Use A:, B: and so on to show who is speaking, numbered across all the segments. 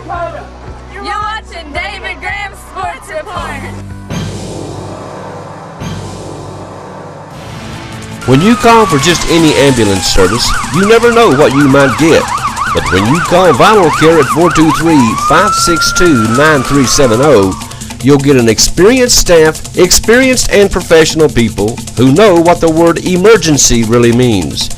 A: You're watching David Graham's Sports Report.
B: When you call for just any ambulance service, you never know what you might get. But when you call Vital Care at 423-562-9370, you'll get an experienced staff, experienced and professional people who know what the word emergency really means.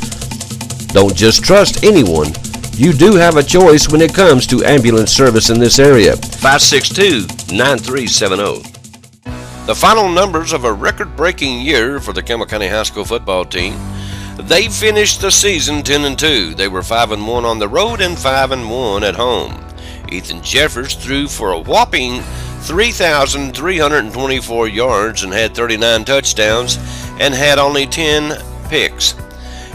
B: Don't just trust anyone. You do have a choice when it comes to ambulance service in this area. 562-9370. The final numbers of a record-breaking year for the Campbell County High School football team. They finished the season 10-2. They were 5-1 on the road and 5-1 at home. Ethan Jeffers threw for a whopping 3,324 yards and had 39 touchdowns and had only 10 picks.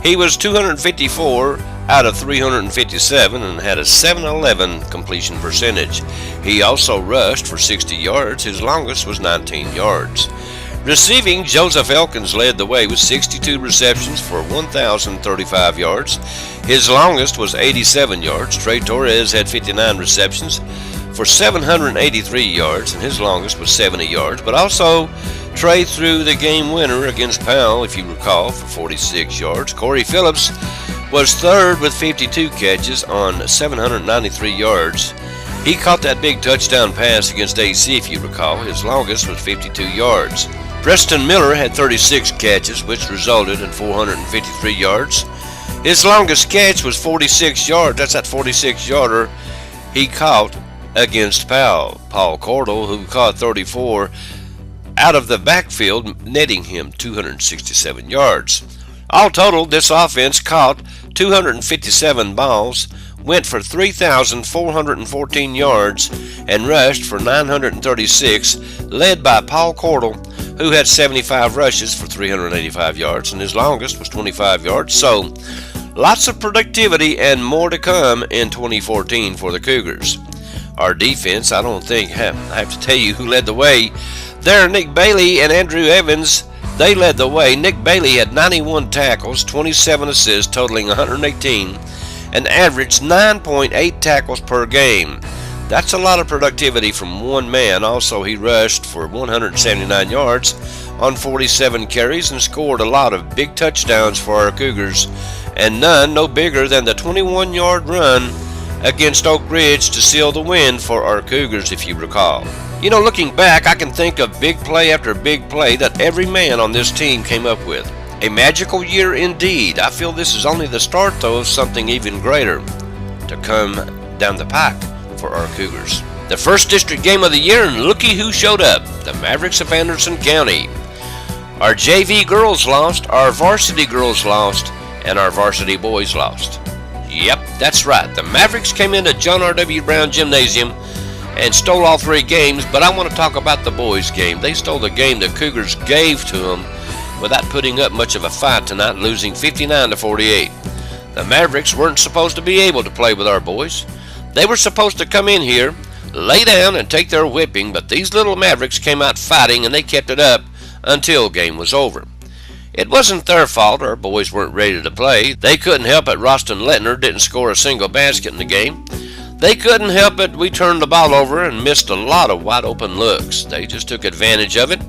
B: He was 254 out of 357 and had a 711 completion percentage. He also rushed for 60 yards. His longest was 19 yards. Receiving, Joseph Elkins led the way with 62 receptions for 1,035 yards. His longest was 87 yards. Trey Torres had 59 receptions for 783 yards, and his longest was 70 yards. But also, Trey threw the game winner against Powell, if you recall, for 46 yards. Corey Phillips was third with 52 catches on 793 yards. He caught that big touchdown pass against AC, if you recall. His longest was 52 yards. Preston Miller had 36 catches, which resulted in 453 yards. His longest catch was 46 yards. That's that 46-yarder he caught against Powell. Paul Cordell, who caught 34 out of the backfield, netting him 267 yards. All total, this offense caught 257 balls, went for 3,414 yards, and rushed for 936, led by Paul Cordell, who had 75 rushes for 385 yards, and his longest was 25 yards. So, lots of productivity and more to come in 2014 for the Cougars. Our defense, I don't think I have to tell you who led the way. There, Nick Bailey and Andrew Evans, they led the way. Nick Bailey had 91 tackles, 27 assists, totaling 118, and averaged 9.8 tackles per game. That's a lot of productivity from one man. Also, he rushed for 179 yards on 47 carries and scored a lot of big touchdowns for our Cougars, and none no bigger than the 21-yard run against Oak Ridge to seal the win for our Cougars, if you recall. You know, looking back, I can think of big play after big play that every man on this team came up with. A magical year indeed. I feel this is only the start, though, of something even greater to come down the pike for our Cougars. The first district game of the year, and looky who showed up, the Mavericks of Anderson County. Our JV girls lost, our varsity girls lost, and our varsity boys lost. Yep, that's right. The Mavericks came into John R.W. Brown Gymnasium and stole all three games, but I want to talk about the boys' game. They stole the game the Cougars gave to them without putting up much of a fight tonight, losing 59-48. The Mavericks weren't supposed to be able to play with our boys. They were supposed to come in here, lay down, and take their whipping, but these little Mavericks came out fighting, and they kept it up until game was over. It wasn't their fault our boys weren't ready to play. They couldn't help it Roston Lettner didn't score a single basket in the game. They couldn't help it we turned the ball over and missed a lot of wide open looks. They just took advantage of it,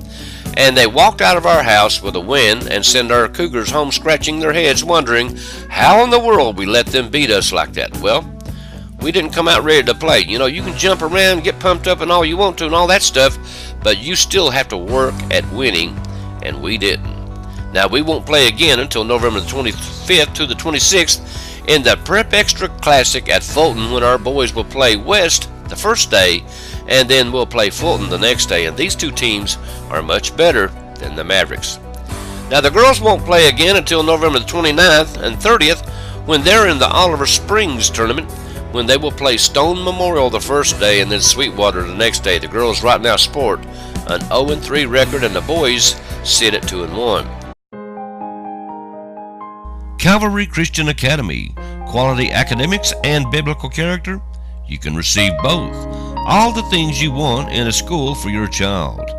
B: and they walked out of our house with a win and sent our Cougars home scratching their heads wondering how in the world we let them beat us like that. Well, we didn't come out ready to play. You know, you can jump around, get pumped up and all you want to and all that stuff, but you still have to work at winning, and we didn't. Now, we won't play again until November the 25th to the 26th in the Prep Extra Classic at Fulton, when our boys will play West the first day, and then we'll play Fulton the next day, and these two teams are much better than the Mavericks. Now, the girls won't play again until November the 29th and 30th, when they're in the Oliver Springs tournament, when they will play Stone Memorial the first day and then Sweetwater the next day. The girls right now sport an 0-3 record, and the boys sit at 2-1. Calvary Christian Academy, quality academics and biblical character. You can receive both. All the things you want in a school for your child.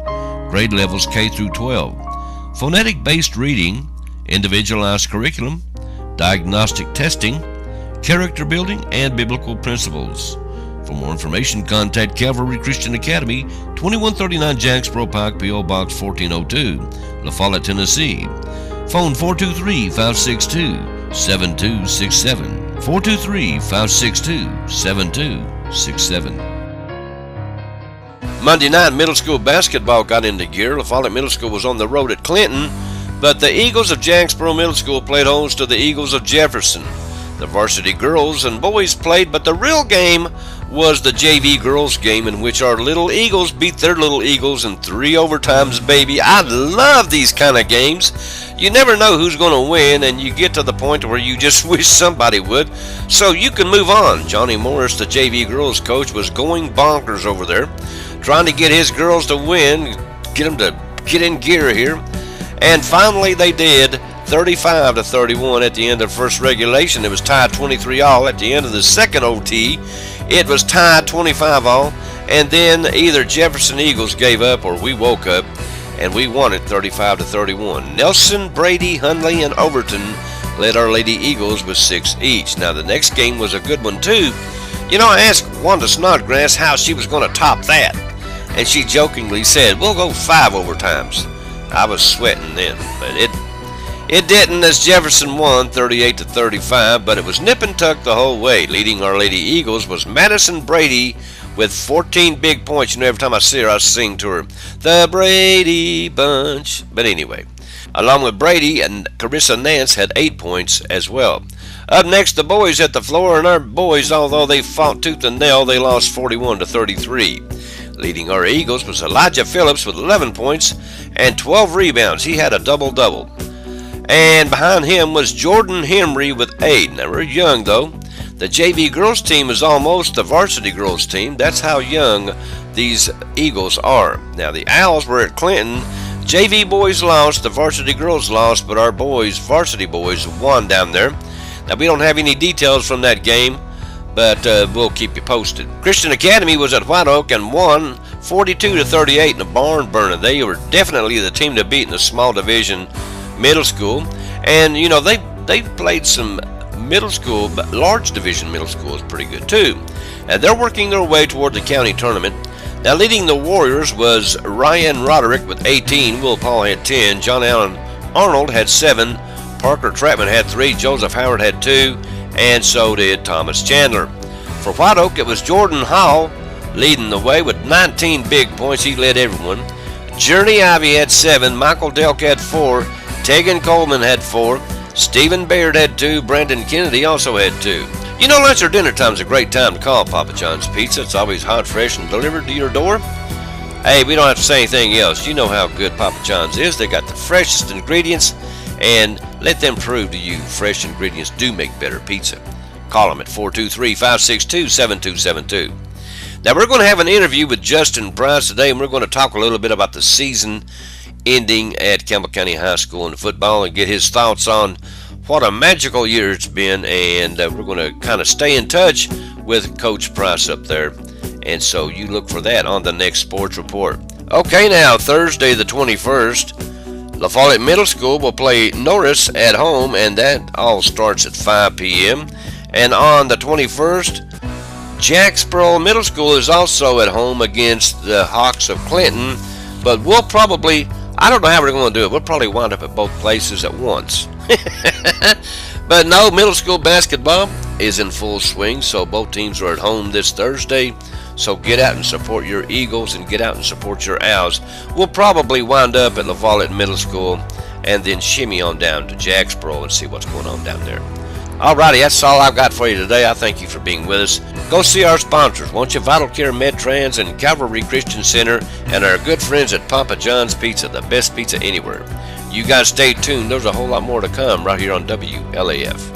B: Grade levels K through 12. Phonetic-based reading, individualized curriculum, diagnostic testing, character building, and biblical principles. For more information, contact Calvary Christian Academy, 2139 Jacksboro Pike, P.O. Box 1402, La Follette, Tennessee. Phone 423-562-7267. 423-562-7267. Monday night, middle school basketball got into gear. La Follette Middle School was on the road at Clinton, but the Eagles of Jacksboro Middle School played host to the Eagles of Jefferson. The varsity girls and boys played, but the real game was the JV girls game, in which our Little Eagles beat their Little Eagles in 3 overtimes, baby. I love these kind of games. You never know who's going to win, and you get to the point where you just wish somebody would, so you can move on. Johnny Morris, the JV girls coach, was going bonkers over there, trying to get his girls to win, get them to get in gear here, and finally they did. 35-31 at the end of first regulation. It was tied 23-all. At the end of the second OT, it was tied 25-all, and then either Jefferson Eagles gave up or we woke up and we won it 35-31. Nelson, Brady, Hundley, and Overton led our Lady Eagles with 6 each. Now the next game was a good one too. You know, I asked Wanda Snodgrass how she was going to top that, and she jokingly said, "We'll go 5 overtimes." I was sweating then, but it didn't, as Jefferson won 38-35, but it was nip and tuck the whole way. Leading our Lady Eagles was Madison Brady with 14 big points. You know, every time I see her, I sing to her, "The Brady Bunch." But anyway, along with Brady, and Carissa Nance had 8 points as well. Up next, the boys at the floor, and our boys, although they fought tooth and nail, they lost 41-33. Leading our Eagles was Elijah Phillips with 11 points and 12 rebounds. He had a double-double. And behind him was Jordan Henry with 8. Now, we're young, though. The JV girls team is almost the varsity girls team. That's how young these Eagles are. Now, the Owls were at Clinton. JV boys lost, the varsity girls lost, but our boys, varsity boys, won down there. Now, we don't have any details from that game, but we'll keep you posted. Christian Academy was at White Oak and won 42-38 in a barn burner. They were definitely the team to beat in the small division middle school, and you know they played some middle school, but large division middle school is pretty good too, and they're working their way toward the county tournament. Now, leading the Warriors was Ryan Roderick with 18, Will Paul had 10, John Allen Arnold had 7, Parker Trapman had 3, Joseph Howard had 2, and so did Thomas Chandler. For White Oak, it was Jordan Hall leading the way with 19 big points. He led everyone. Journey Ivy had 7, Michael Delk had 4, Tegan Coleman had 4, Stephen Baird had 2, Brandon Kennedy also had 2. You know, lunch or dinner time is a great time to call Papa John's Pizza. It's always hot, fresh, and delivered to your door. Hey, we don't have to say anything else. You know how good Papa John's is. They got the freshest ingredients, and let them prove to you fresh ingredients do make better pizza. Call them at 423-562-7272. Now, we're going to have an interview with Justin Price today, and we're going to talk a little bit about the season ending at Campbell County High School in football and get his thoughts on what a magical year it's been, and we're going to kind of stay in touch with Coach Price up there, and so you look for that on the next Sports Report. Okay, now, Thursday the 21st, La Follette Middle School will play Norris at home, and that all starts at 5 p.m., and on the 21st, Jacksboro Middle School is also at home against the Hawks of Clinton, but we'll probably, I don't know how we're going to do it. We'll probably wind up at both places at once. But no, middle school basketball is in full swing, so both teams are at home this Thursday. So get out and support your Eagles and get out and support your Owls. We'll probably wind up at La Follette Middle School and then shimmy on down to Jacksboro and see what's going on down there. Alrighty, that's all I've got for you today. I thank you for being with us. Go see our sponsors, won't you? Vital Care Medtrans and Calvary Christian Center, and our good friends at Papa John's Pizza, the best pizza anywhere. You guys stay tuned. There's a whole lot more to come right here on WLAF.